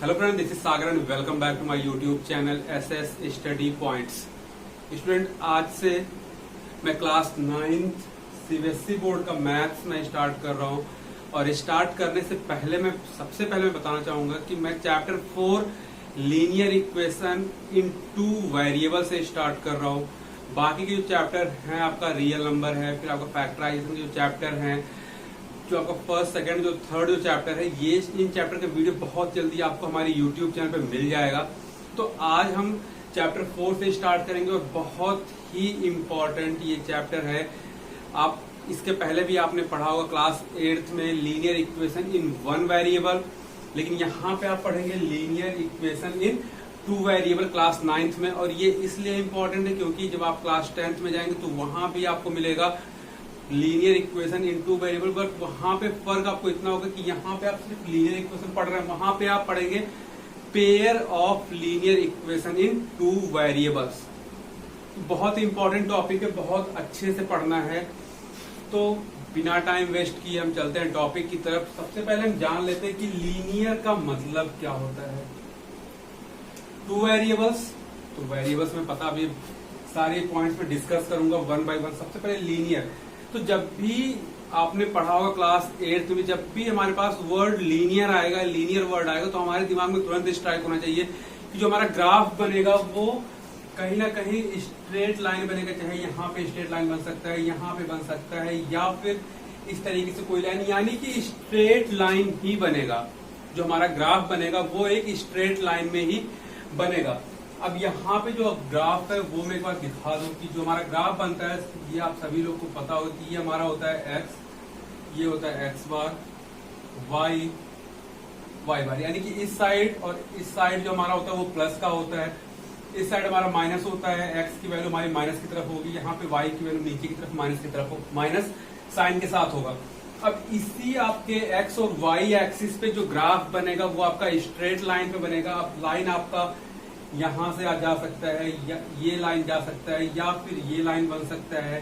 Hello friend, this is Sagar and welcome back to my YouTube channel SS study points. Student, आज से मैं class 9th CBSE board का maths में start कर रहा हूं और स्टार्ट करने से पहले मैं सबसे पहले बताना चाहूंगा कि मैं chapter 4 linear equation in 2 variable से स्टार्ट कर रहा हूं। बाकी के जो चैप्टर हैं आपका रियल नंबर है, फिर आपका फैक्टराइजेशन के जो चैप्टर हैं, जो आपका फर्स्ट सेकंड जो थर्ड जो चैप्टर है, ये इन चैप्टर का वीडियो बहुत जल्दी आपको हमारे यूट्यूब चैनल पे मिल जाएगा। तो आज हम चैप्टर 4 से स्टार्ट करेंगे और बहुत ही इम्पोर्टेंट ये चैप्टर है। आप इसके पहले भी आपने पढ़ा होगा क्लास 8th में लीनियर इक्वेशन इन 1 वेरिएबल, लेकिन यहाँ पे आप पढ़ेंगे linear equation in 2 variable class 9th में। और ये इसलिए इम्पोर्टेंट है क्योंकि जब आप क्लास 10th में जाएंगे तो वहां भी आपको मिलेगा linear equation in 2 variable, but वहां पे फर्क आपको इतना होगा कि यहाँ पे आप सिर्फ लीनियर इक्वेशन पढ़ रहे हैं, वहां पे आप पढ़ेंगे pair of linear equation in 2 variables. बहुत इंपॉर्टेंट टॉपिक है, बहुत अच्छे से पढ़ना है। तो बिना टाइम वेस्ट किए हम चलते हैं टॉपिक की तरफ। सबसे पहले हम जान लेते हैं कि लीनियर का मतलब क्या होता है। 2 वेरिएबल्स, तो वेरिएबल्स में पता अभी सारे पॉइंट्स में डिस्कस करूंगा 1 बाय 1। सबसे पहले लीनियर, तो जब भी आपने पढ़ा होगा क्लास 8th में, जब भी हमारे पास वर्ड लीनियर आएगा, लीनियर वर्ड आएगा, तो हमारे दिमाग में तुरंत स्ट्राइक होना चाहिए कि जो हमारा ग्राफ बनेगा वो कहीं ना कहीं स्ट्रेट लाइन बनेगा। चाहे यहाँ पे स्ट्रेट लाइन बन सकता है, यहाँ पे बन सकता है, या फिर इस तरीके से कोई लाइन, यानी कि स्ट्रेट लाइन ही बनेगा। जो हमारा ग्राफ बनेगा वो एक स्ट्रेट लाइन में ही बनेगा। अब यहाँ पे जो ग्राफ है वो मैं एक बार दिखा दूं कि जो हमारा ग्राफ बनता है, ये आप सभी लोग को पता हो कि ये हमारा होता है एक्स, ये होता है एक्स बार, वाई बार, यानी कि इस साइड और इस साइड जो हमारा होता है वो प्लस का होता है, इस साइड हमारा माइनस होता है। एक्स की वैल्यू हमारी माइनस की तरफ होगी, यहाँ पे वाई की वैल्यू नीचे की तरफ माइनस की तरफ, माइनस साइन के साथ होगा। अब इसी आपके एक्स और वाई एक्सिस पे जो ग्राफ बनेगा वो आपका स्ट्रेट लाइन पे बनेगा। अब लाइन आपका यहां से जा सकता है, या ये लाइन जा सकता है, या फिर ये लाइन बन सकता है,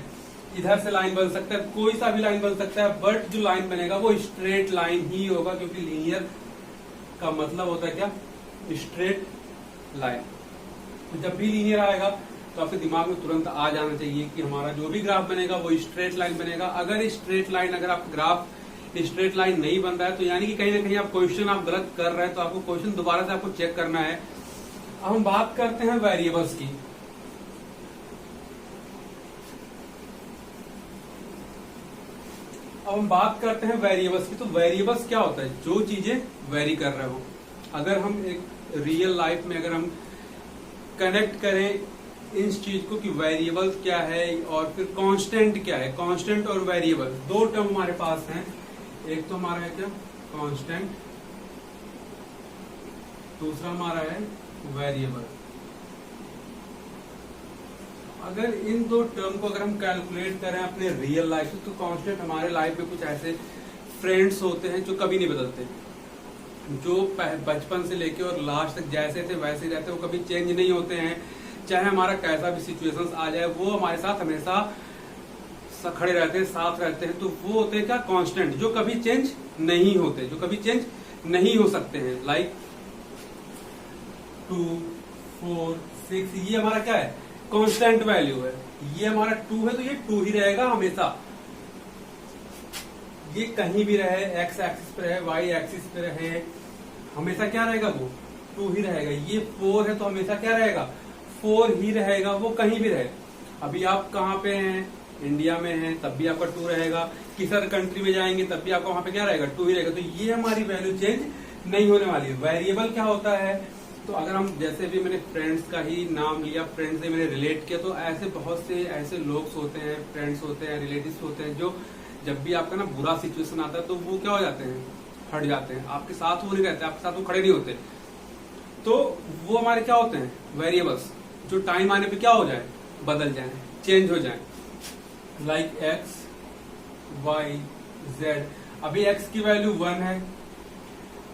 इधर से लाइन बन सकता है, कोई सा भी लाइन बन सकता है, बट जो लाइन बनेगा वो स्ट्रेट लाइन ही होगा, क्योंकि लीनियर का मतलब होता है क्या, स्ट्रेट लाइन। तो जब भी लीनियर आएगा तो आपके दिमाग में तुरंत आ जाना चाहिए कि हमारा जो भी ग्राफ बनेगा वो स्ट्रेट लाइन बनेगा। अगर स्ट्रेट लाइन, अगर आपका ग्राफ स्ट्रेट लाइन नहीं बन रहा है तो यानी कि कहीं ना कहीं आप क्वेश्चन आप गलत कर रहे हैं, तो आपको क्वेश्चन दोबारा से आपको चेक करना है। अब हम बात करते हैं वेरिएबल्स की। अब हम बात करते हैं वेरिएबल्स की। तो वेरिएबल्स क्या होता है? जो चीजें वेरी कर रहे हो। अगर हम एक रियल लाइफ में अगर हम कनेक्ट करें इस चीज को कि वेरिएबल क्या है और फिर कांस्टेंट क्या है। कांस्टेंट और वेरिएबल 2 टर्म हमारे पास हैं। एक तो हमारा है क्या, कांस्टेंट, दूसरा हमारा है वेरिएबल। अगर इन 2 टर्म को अगर हम कैलकुलेट करें अपने रियल लाइफ में, तो कांस्टेंट हमारे लाइफ में कुछ ऐसे फ्रेंड्स होते हैं जो कभी नहीं बदलते, जो बचपन से लेके और लास्ट तक जैसे थे वैसे ही रहते हैं, वो कभी चेंज नहीं होते हैं। चाहे हमारा कैसा भी सिचुएशंस आ जाए, वो हमारे साथ हमेशा खड़े रहते हैं, साथ रहते हैं। तो वो होते हैं क्या, कांस्टेंट, जो कभी चेंज नहीं होते, जो कभी चेंज नहीं हो सकते हैं। लाइक 2, 4, 6, ये हमारा क्या है, कांस्टेंट वैल्यू है। ये हमारा 2 है तो ये 2 ही रहेगा हमेशा। ये कहीं भी रहे, एक्स एक्सिस पे रहे, वाई एक्सिस पे रहे, हमेशा क्या रहेगा, वो 2 ही रहेगा। ये 4 है तो हमेशा क्या रहेगा, 4 ही रहेगा, वो कहीं भी रहे। अभी आप कहाँ पे हैं, इंडिया में हैं, तब भी आपका 2 रहेगा। किसी अदर कंट्री में जाएंगे तब भी आपका वहां पे क्या रहेगा, 2 ही रहेगा। तो ये हमारी वैल्यू चेंज नहीं होने वाली है। वेरिएबल क्या होता है, तो अगर हम जैसे भी मैंने फ्रेंड्स का ही नाम लिया, फ्रेंड्स से मैंने रिलेट किया, तो ऐसे बहुत से ऐसे लोग होते हैं, फ्रेंड्स होते हैं, रिलेटिव्स होते हैं, जो जब भी आपका ना बुरा सिचुएशन आता है तो वो क्या हो जाते हैं, हट जाते हैं, आपके साथ वो नहीं रहते, आपके साथ वो खड़े नहीं होते। तो वो हमारे क्या होते हैं, वेरिएबल्स, जो टाइम आने पे क्या हो जाए, बदल जाए, चेंज हो जाए। Like X, Y, Z. अभी एक्स की वैल्यू 1 है,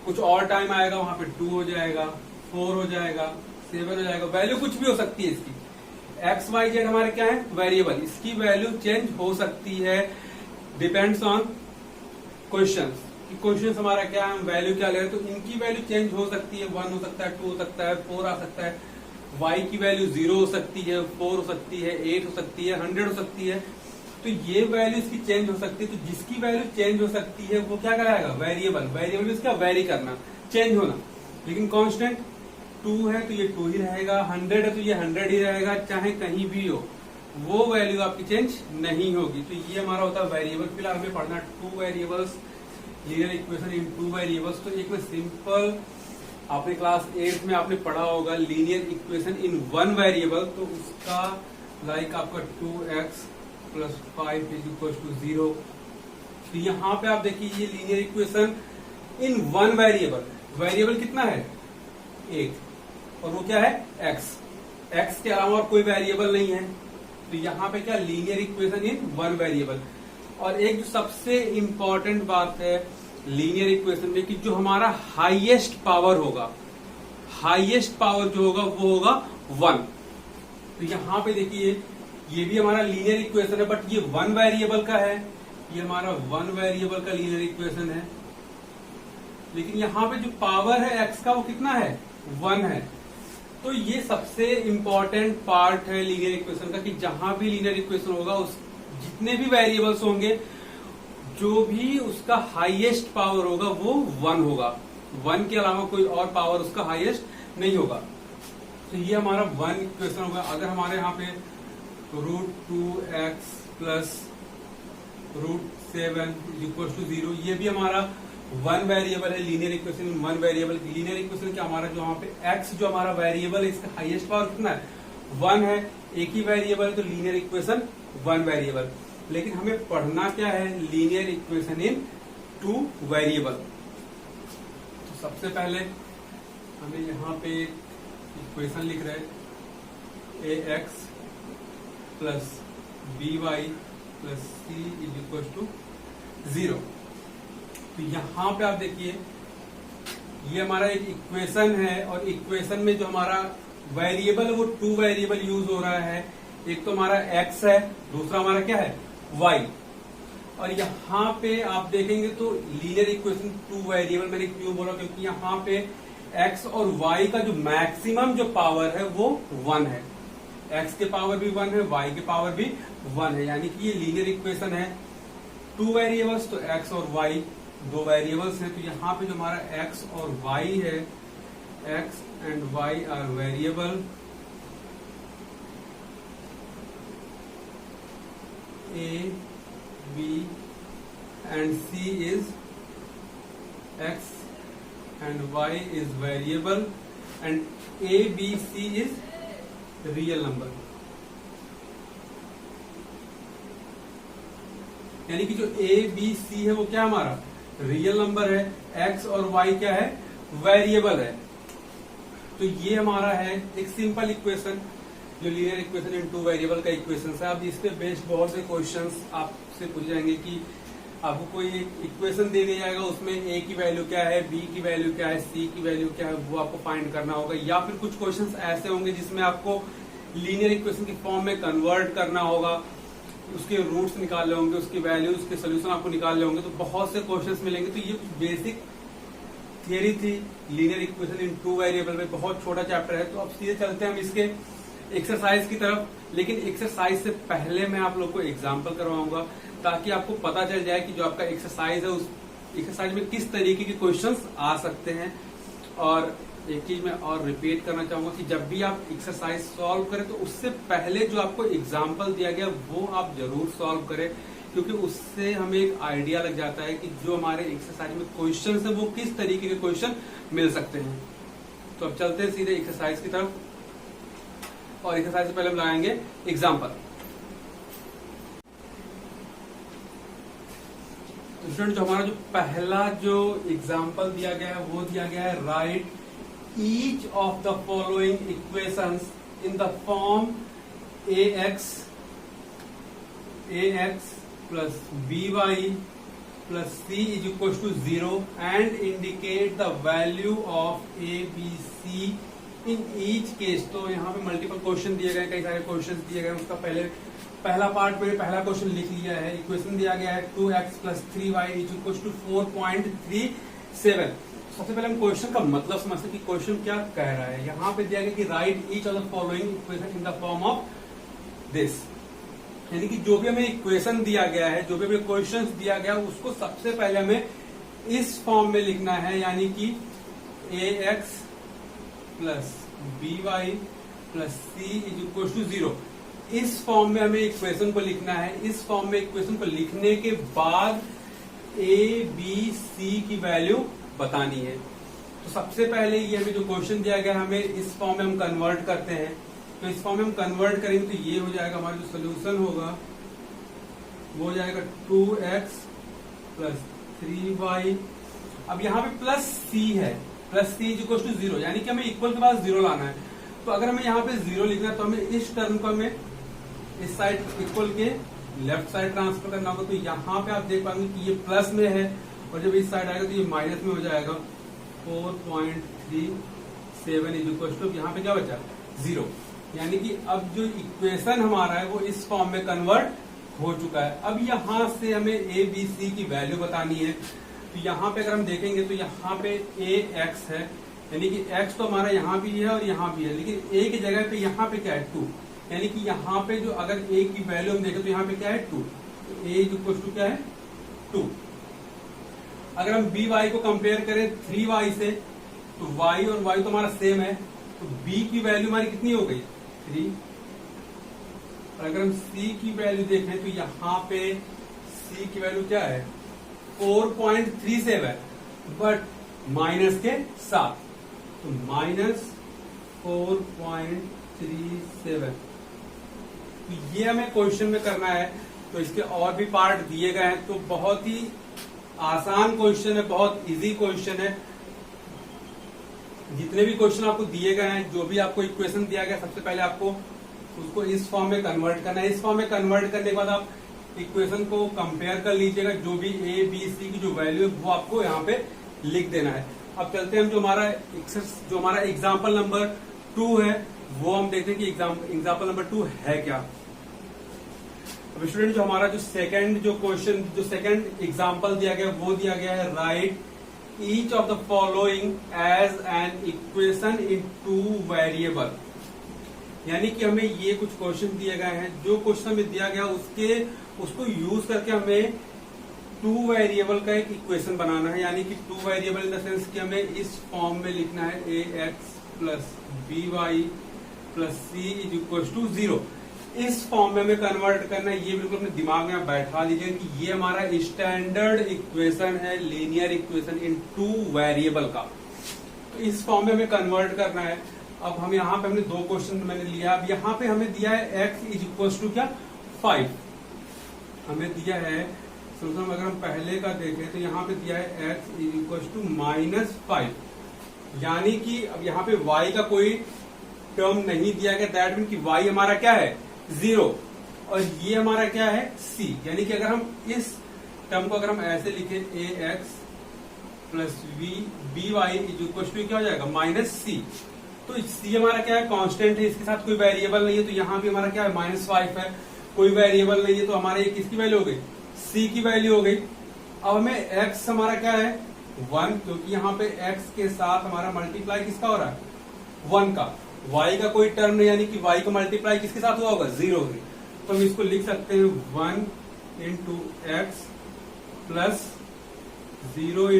कुछ और टाइम आएगा वहां पे 2 हो जाएगा, 4 हो जाएगा, 7 हो जाएगा, वैल्यू कुछ भी हो सकती है इसकी। एक्स वाई जेड हमारे क्या है, वेरिएबल, इसकी वैल्यू चेंज हो सकती है, डिपेंड्स ऑन क्वेश्चंस। कि क्वेश्चन हमारा क्या है, वैल्यू क्या ले रहे हैं, तो इनकी वैल्यू चेंज हो सकती है, 1 हो सकता है, 2 हो सकता है, 4 आ सकता है, y की वैल्यू 0 हो सकती है, 4 हो सकती है, 8 हो सकती है, 100 हो सकती है। तो ये वैल्यू इसकी चेंज हो सकती है। तो जिसकी वैल्यू चेंज हो सकती है वो क्या कराएगा, वेरिएबल। वेरिएबल इसका वेरी करना, चेंज होना। लेकिन कांस्टेंट 2 है तो ये 2 ही रहेगा, 100 है तो ये 100 ही रहेगा, चाहे कहीं भी हो वो वैल्यू आपकी चेंज नहीं होगी। तो ये हमारा होता है वेरिएबल। फिलहाल हमें पढ़ना 2 variables, linear equation in 2 variables. तो एक में सिंपल, आपने क्लास 8 में आपने पढ़ा होगा लीनियर इक्वेशन इन 1 वेरिएबल, तो उसका लाइक आपका 2x + 5 = 0। तो यहाँ पे आप देखिए ये लीनियर इक्वेशन इन 1 वेरिएबल, वेरिएबल कितना है, 1, और वो क्या है, x के अलावा और कोई वेरिएबल नहीं है। तो यहाँ पे क्या, लीनियर इक्वेशन इन 1 वेरिएबल। और एक जो सबसे इंपॉर्टेंट बात है लीनियर इक्वेशन में, कि जो हमारा हाईएस्ट पावर होगा, हाईएस्ट पावर जो होगा वो होगा 1। तो यहाँ पे देखिए ये भी हमारा लीनियर इक्वेशन है, बट ये 1 वेरिएबल का है, ये हमारा 1 वेरिएबल का लीनियर इक्वेशन है। लेकिन यहाँ पे जो पावर है x का वो कितना है, 1 है। तो ये सबसे इंपॉर्टेंट पार्ट है लीनियर इक्वेशन का, कि जहां भी लीनियर इक्वेशन होगा उस जितने भी वेरिएबल्स होंगे, जो भी उसका हाईएस्ट पावर होगा वो 1 होगा। 1 के अलावा कोई और पावर उसका हाईएस्ट नहीं होगा। तो ये हमारा 1 इक्वेशन होगा। अगर हमारे यहाँ पे √2x + √7 = 0, ये भी हमारा 1 वेरिएबल है लीनियर इक्वेशन इन 1 वेरिएबल। लीनियर इक्वेशन क्या, हमारा जो यहाँ पे x जो हमारा वेरिएबल है, इसका हाईएस्ट पावर कितना है, 1 है, एक ही वेरिएबल, तो लीनियर इक्वेशन 1 वेरिएबल। लेकिन हमें पढ़ना क्या है, लीनियर इक्वेशन इन 2 वेरिएबल। तो सबसे पहले हमें यहाँ पे इक्वेशन लिख रहे हैं, ax + by + c = 0। तो यहाँ पे आप देखिए ये हमारा एक इक्वेशन है, और इक्वेशन में जो हमारा वेरिएबल है वो 2 वेरिएबल यूज हो रहा है। एक तो हमारा x है, दूसरा हमारा क्या है, y। और यहाँ पे आप देखेंगे तो लीनियर इक्वेशन 2 वेरिएबल मैंने क्यों बोला, क्योंकि यहाँ पे x और y का जो मैक्सिमम जो पावर है वो 1 है। x के पावर भी 1 है, y के पावर भी 1 है, यानी कि ये लीनियर इक्वेशन है 2 वेरिएबल्स। तो x और y 2 वेरिएबल्स हैं। तो यहाँ पे जो हमारा x और y है, x and y are variable, a, b and c is x and y is variable, and a, b, c is real number। यानी कि जो a, b, c है वो क्या हमारा रियल नंबर है, x और y क्या है, वेरिएबल है। तो ये हमारा है एक सिंपल इक्वेशन, जो लीनियर इक्वेशन इन 2 वेरिएबल का इक्वेशन है। अब इस पे बेस्ड बहुत से क्वेश्चंस आपसे पूछे जाएंगे कि आपको कोई इक्वेशन दे दिया जाएगा, उसमें a की वैल्यू क्या है, b की वैल्यू क्या है, c की वैल्यू क्या है, वो आपको फाइंड करना होगा। या फिर कुछ क्वेश्चंस ऐसे होंगे जिसमें आपको लीनियर इक्वेशन की फॉर्म में कन्वर्ट करना होगा, उसके रूट्स निकालने होंगे, उसकी वैल्यूज के सोल्यूशन आपको निकालने होंगे। तो बहुत से क्वेश्चंस मिलेंगे। तो ये बेसिक थियरी थी लीनियर इक्वेशन इन 2 वेरिएबल में, बहुत छोटा चैप्टर है। तो अब सीधे चलते हैं हम इसके एक्सरसाइज की तरफ। लेकिन एक्सरसाइज से पहले मैं आप लोग को एग्जाम्पल करवाऊंगा, ताकि आपको पता चल जाए कि जो आपका एक्सरसाइज है उस एक्सरसाइज में किस तरीके के क्वेश्चंस आ सकते हैं। और एक चीज मैं और रिपीट करना चाहूंगा कि जब भी आप एक्सरसाइज सॉल्व करें तो उससे पहले जो आपको एग्जाम्पल दिया गया वो आप जरूर सॉल्व करें, क्योंकि उससे हमें एक आइडिया लग जाता है कि जो हमारे एक्सरसाइज में क्वेश्चन है वो किस तरीके के क्वेश्चन मिल सकते हैं। तो अब चलते हैं सीधे एक्सरसाइज की तरफ, और एक्सरसाइज से पहले हम लगाएंगे एग्जाम्पल। तो स्टूडेंट, जो हमारा जो पहला जो एग्जाम्पल दिया गया है वो दिया गया है, right each of the following equations in the form ax plus by plus c is equals to 0 and indicate the value of a, b, c in each case। तो यहाँ पे मल्टीपल क्वेश्चन दिए गए, कई सारे क्वेश्चन दिए गए, उसका पहले पहला पार्ट में पहला क्वेश्चन लिख लिया है। इक्वेशन दिया गया है 2x + 3y = 4.37। सबसे पहले हम क्वेश्चन का मतलब समझते हैं कि क्वेश्चन क्या कह रहा है। यहाँ पे दिया गया कि write each of the following equation in the form of this, यानी कि जो भी हमें इक्वेशन दिया गया है, जो भी हमें क्वेश्चन दिया गया उसको सबसे पहले हमें इस फॉर्म में लिखना है, यानी कि ax + by + c = 0। इस फॉर्म में हमें इक्वेशन को लिखना है। इस फॉर्म में इक्वेशन को लिखने के बाद a b c की वैल्यू बतानी है। तो सबसे पहले ये हमें जो क्वेश्चन दिया गया हमें इस फॉर्म में हम कन्वर्ट करते हैं। तो इस फॉर्म में हम कन्वर्ट करेंगे तो ये हो जाएगा, हमारा जो सोल्यूशन होगा वो हो जाएगा 2x + 3y। अब यहाँ पे +c है, +c = 0, यानी कि हमें इक्वल के पास 0 लाना है। तो अगर हमें यहाँ पे 0 लिखना है तो हमें इस टर्म को हमें इस साइड इक्वल के लेफ्ट साइड ट्रांसफर करना होगा। तो यहाँ पे आप देख पाएंगे कि ये प्लस में है और जब इस साइड आएगा तो ये माइनस में हो जाएगा। 4.37 = यहाँ पे क्या बचा 0, यानी कि अब जो इक्वेशन हमारा है वो इस फॉर्म में कन्वर्ट हो चुका है। अब यहाँ से हमें a b c की वैल्यू बतानी है। तो यहाँ पे अगर हम देखेंगे तो यहाँ पे ax है, यानी कि x तो हमारा यहाँ भी है और यहाँ भी है, लेकिन a की जगह पे यहाँ पे क्या है 2, यानी कि यहाँ पे जो अगर a की वैल्यू हम देखें तो यहाँ पे क्या है 2, तो a = क्या है 2। अगर हम by को कंपेयर करें 3y से तो y और y तो हमारा सेम है, तो b की वैल्यू हमारी कितनी हो गई 3। और अगर हम c की वैल्यू देखें तो यहाँ पे c की वैल्यू क्या है 4.37, बट माइनस के साथ, तो -4.37। तो ये हमें क्वेश्चन में करना है। तो इसके और भी पार्ट दिए गए हैं, तो बहुत ही आसान क्वेश्चन है, बहुत इजी क्वेश्चन है। जितने भी क्वेश्चन आपको दिए गए हैं, जो भी आपको इक्वेशन दिया गया, सबसे पहले आपको उसको इस फॉर्म में कन्वर्ट करना है। इस फॉर्म में कन्वर्ट करने के बाद आप इक्वेशन को कंपेयर कर लीजिएगा, जो भी a b c की जो वैल्यू है वो आपको यहाँ पे लिख देना है। अब चलते हैं हम जो हमारा एग्जाम्पल नंबर 2 है वो हम देखते हैं कि एग्जाम्पल नंबर 2 है क्या। अब स्टूडेंट जो हमारा जो सेकंड एग्जाम्पल दिया गया वो दिया गया है write each of the following as an equation in 2 variable, यानी कि हमें ये कुछ क्वेश्चन दिए गए हैं। जो क्वेश्चन हमें दिया गया उसको यूज करके हमें 2 वेरिएबल का एक इक्वेशन बनाना है, यानी कि 2 वेरिएबल इन द सेंस कि हमें इस फॉर्म में लिखना है ax + by + c = 0। इस फॉर्म में हमें कन्वर्ट करना है। ये बिल्कुल अपने दिमाग में बैठा लीजिए कि ये हमारा स्टैंडर्ड इक्वेशन है, लीनियर इक्वेशन इन 2 वेरिएबल का। तो इस फॉर्म में हमें कन्वर्ट करना है। अब हम यहाँ पे हमने 2 क्वेश्चन मैंने लिया। अब यहाँ पे हमें दिया है x = क्या 5 हमें दिया है। सोल्यूशन अगर हम पहले का देखें तो यहाँ पे दिया है x = -5, यानी कि अब यहाँ पे y का कोई टर्म नहीं दिया गया। दैट मीन कि y हमारा क्या है 0 और ये हमारा क्या है c, यानी कि अगर हम इस टर्म को अगर हम ऐसे लिखें ax + by = क्या हो जाएगा -c। तो c हमारा क्या है कांस्टेंट है, इसके साथ कोई वेरिएबल नहीं है। तो यहाँ भी हमारा क्या है -5 है, कोई वेरिएबल नहीं है, तो हमारे ये किसकी वैल्यू हो गई c की वैल्यू हो गई। अब हमें x हमारा क्या है 1, क्योंकि यहाँ पे x के साथ हमारा मल्टीप्लाई किसका हो रहा है 1 का। y का कोई टर्म नहीं, यानी कि y का मल्टीप्लाई किसके साथ हुआ होगा 0 होगी। तो हम इसको लिख सकते हैं 1 × x + 0 ×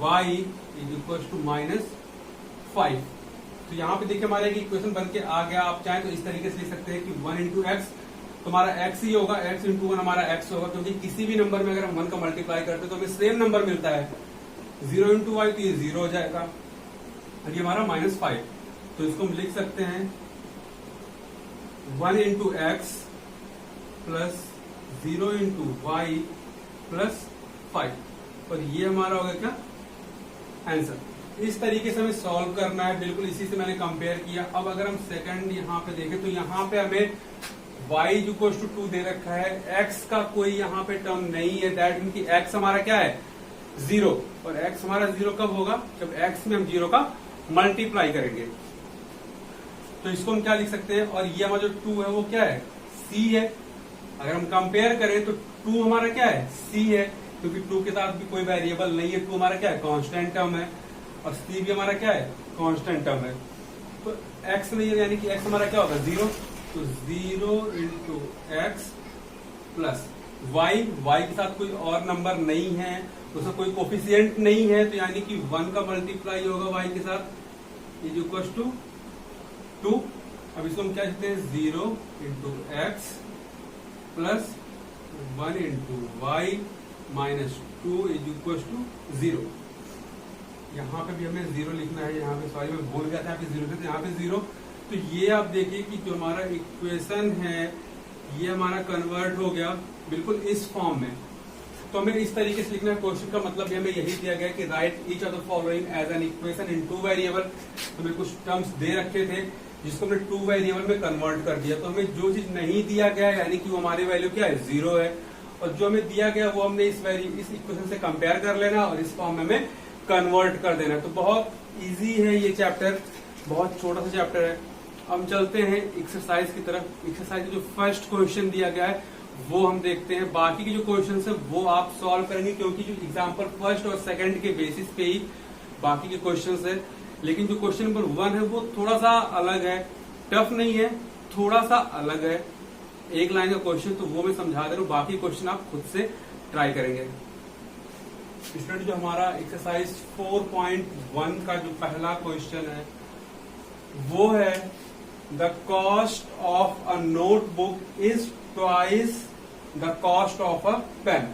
y = -5। तो यहाँ पे देखिए हमारे इक्वेशन बन के आ गया। आप चाहें तो इस तरीके से लिख सकते हैं कि 1 × x तो हमारा x ही होगा, x × 1 हमारा x होगा, क्योंकि किसी भी नंबर में अगर हम 1 का मल्टीप्लाई करते हैं तो हमें सेम नंबर मिलता है। 0 × y तो ये 0 हो जाएगा और ये हमारा -5। तो इसको हम लिख सकते हैं 1 × x + 0 × y + 5 और ये हमारा होगा क्या आंसर। इस तरीके से हमें सॉल्व करना है, बिल्कुल इसी से मैंने कंपेयर किया। अब अगर हम सेकंड यहाँ पे देखें तो यहाँ पे हमें y = 2 दे रखा है, x का कोई यहाँ पे टर्म नहीं है। दैट मीन कि x हमारा क्या है 0 और x हमारा 0 कब होगा जब x में हम 0 का मल्टीप्लाई करेंगे। तो इसको हम क्या लिख सकते हैं, और ये हमारा जो 2 है वो क्या है c है। अगर हम कंपेयर करें तो 2 हमारा क्या है, c है, क्योंकि 2 के साथ भी कोई वेरिएबल नहीं है, 2 हमारा क्या है, कांस्टेंट टर्म है, और c भी हमारा क्या है, कांस्टेंट टर्म है। तो x नहीं है, यानी कि x हमारा क्या होगा, 0, तो 0 इंटू एक्स प्लस y के साथ कोई और नंबर नहीं है, उसमें कोई कोफिशिएंट नहीं है, तो यानी कि 1 का मल्टीप्लाई होगा y के साथ इज इक्वल टू 2। अब इसको हम क्या लिखते हैं, 0 into X plus 1 into Y minus 2 is equal to 0। यहाँ पे भी हमें 0 लिखना है, यहाँ पे सॉरी मैं भूल गया था, यहाँ पे 0 थे, तो यहाँ पे 0। तो ये आप देखिए कि जो हमारा इक्वेशन है ये हमारा कन्वर्ट हो गया बिल्कुल इस फॉर्म में। तो हमें इस तरीके से लिखना है, क्वेश्चन का मतलब हमें यही दिया गया कि write each of the following as an equation in 2 variable. तो हमें कुछ टर्म्स दे रखे थे जिसको हमने 2 वेरिएबल में कन्वर्ट कर दिया। तो हमें जो चीज नहीं दिया गया यानी कि वो हमारी वैल्यू क्या है, 0 है, और जो हमें दिया गया वो हमने इस इक्वेशन से कंपेयर कर लेना और इस फॉर्म में हमें कन्वर्ट कर देना। तो बहुत इजी है ये चैप्टर, बहुत छोटा सा चैप्टर है। हम चलते हैं एक्सरसाइज की तरफ। एक्सरसाइज जो फर्स्ट क्वेश्चन दिया गया है वो हम देखते हैं, बाकी के जो क्वेश्चन है वो आप सॉल्व करेंगे, क्योंकि जो एग्जाम्पल फर्स्ट और सेकंड के बेसिस पे ही बाकी के क्वेश्चन है। लेकिन जो क्वेश्चन नंबर 1 है वो थोड़ा सा अलग है, टफ नहीं है, थोड़ा सा अलग है, एक लाइन का क्वेश्चन, तो वो मैं समझा दे रहा हूँ, बाकी क्वेश्चन आप खुद से ट्राई करेंगे। स्टूडेंट जो हमारा एक्सरसाइज 4.1 का जो पहला क्वेश्चन है वो है the cost of a notebook is twice the cost of a pen.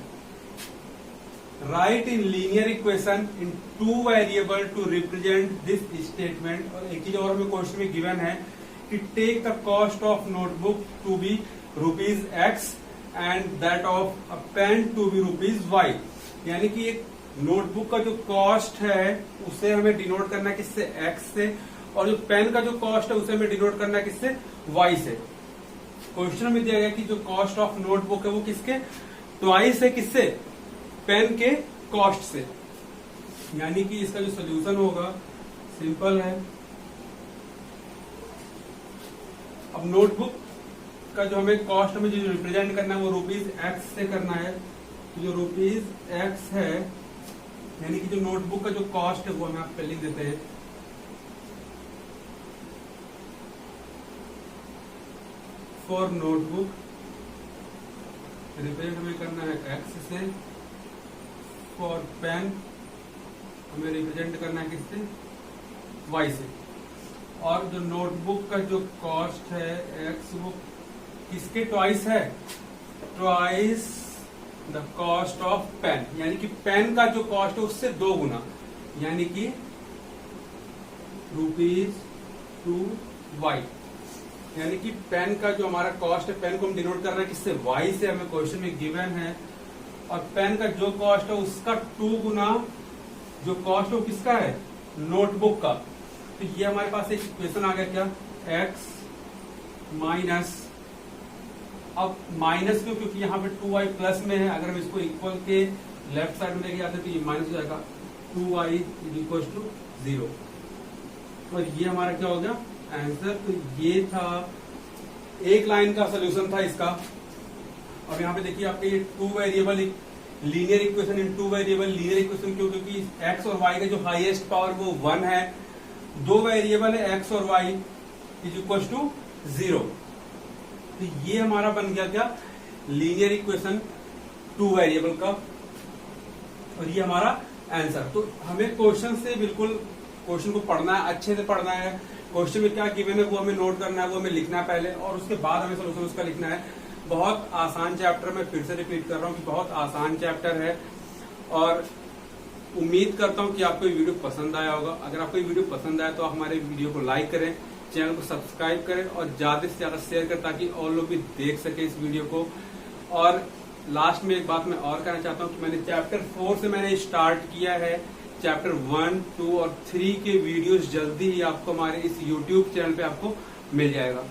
Write in linear equation in 2 variable to represent this statement. और एक चीज और हमें क्वेश्चन में गिवन है कि take the cost of notebook to be ₹X and that of a pen to be ₹Y। यानी कि एक नोटबुक का जो कॉस्ट है उसे हमें डिनोट करना है किससे, x से, और जो पेन का जो कॉस्ट है उसे हमें डिनोट करना है किससे, y से। क्वेश्चन में दिया गया कि जो कॉस्ट ऑफ नोटबुक है वो किसके, ट्वाइस है, किससे, पेन के कॉस्ट से। यानी कि इसका जो सोल्यूशन होगा सिंपल है। अब नोटबुक का जो हमें कॉस्ट में जो रिप्रेजेंट करना है वो ₹X से करना है। तो जो ₹X है यानी कि जो नोटबुक का जो कॉस्ट है वो हम यहाँ पे लिख देते हैं, फॉर नोटबुक रिप्रेजेंट हमें करना है X से, फॉर पेन हमें रिप्रेजेंट करना है किससे, Y से। और जो नोटबुक का जो कॉस्ट है X वो किसके ट्वाइस है, twice the cost of pen, यानी कि पेन का जो कॉस्ट है उससे 2 गुना, यानी कि ₹2Y। यानी कि पेन का जो हमारा कॉस्ट है, पेन को हम डिनोट कर रहे हैं किससे, Y से, हमें क्वेश्चन में गिवन है। और पेन का जो कॉस्ट है उसका 2 गुना जो कॉस्ट है वो किसका है, नोटबुक का। तो ये हमारे पास एक इक्वेशन आ गया क्या, x माइनस, अब माइनस क्यों, क्योंकि यहाँ पे 2y प्लस में है, अगर हम इसको इक्वल के लेफ्ट साइड में लेके जाते तो ये माइनस हो जाएगा, 2y इज इक्वल टू 0। और ये हमारा क्या हो गया आंसर। तो ये था एक लाइन का सोल्यूशन था इसका। अब यहाँ पे देखिए आपके ये 2 variable linear equation in 2 variable linear equation क्यों, क्योंकि x और y का जो हाईएस्ट पावर वो 1 है, 2 वेरिएबल है x और y इज इक्वल टू 0। तो ये हमारा बन गया क्या, लीनियर इक्वेशन 2 वेरिएबल का, और ये हमारा आंसर। तो हमें क्वेश्चन से बिल्कुल क्वेश्चन को पढ़ना है, अच्छे से पढ़ना है। क्वेश्चन में क्या गिवन है वो हमें नोट करना है, वो हमें लिखना है पहले, और उसके बाद हमें सोल्यूशन उसका लिखना है। बहुत आसान चैप्टर, मैं फिर से रिपीट कर रहा हूँ कि बहुत आसान चैप्टर है, और उम्मीद करता हूँ कि आपको ये वीडियो पसंद आया होगा। अगर आपको ये वीडियो पसंद आया तो आप हमारे वीडियो को लाइक करें, चैनल को सब्सक्राइब करें और ज्यादा से ज्यादा शेयर करें ताकि और लोग भी देख सके इस वीडियो को। और लास्ट में एक बात मैं और कहना चाहता हूँ कि मैंने चैप्टर 4 से मैंने स्टार्ट किया है। चैप्टर 1, 2 और 3 के वीडियोस जल्दी ही आपको हमारे इस YouTube चैनल पे आपको मिल जाएगा।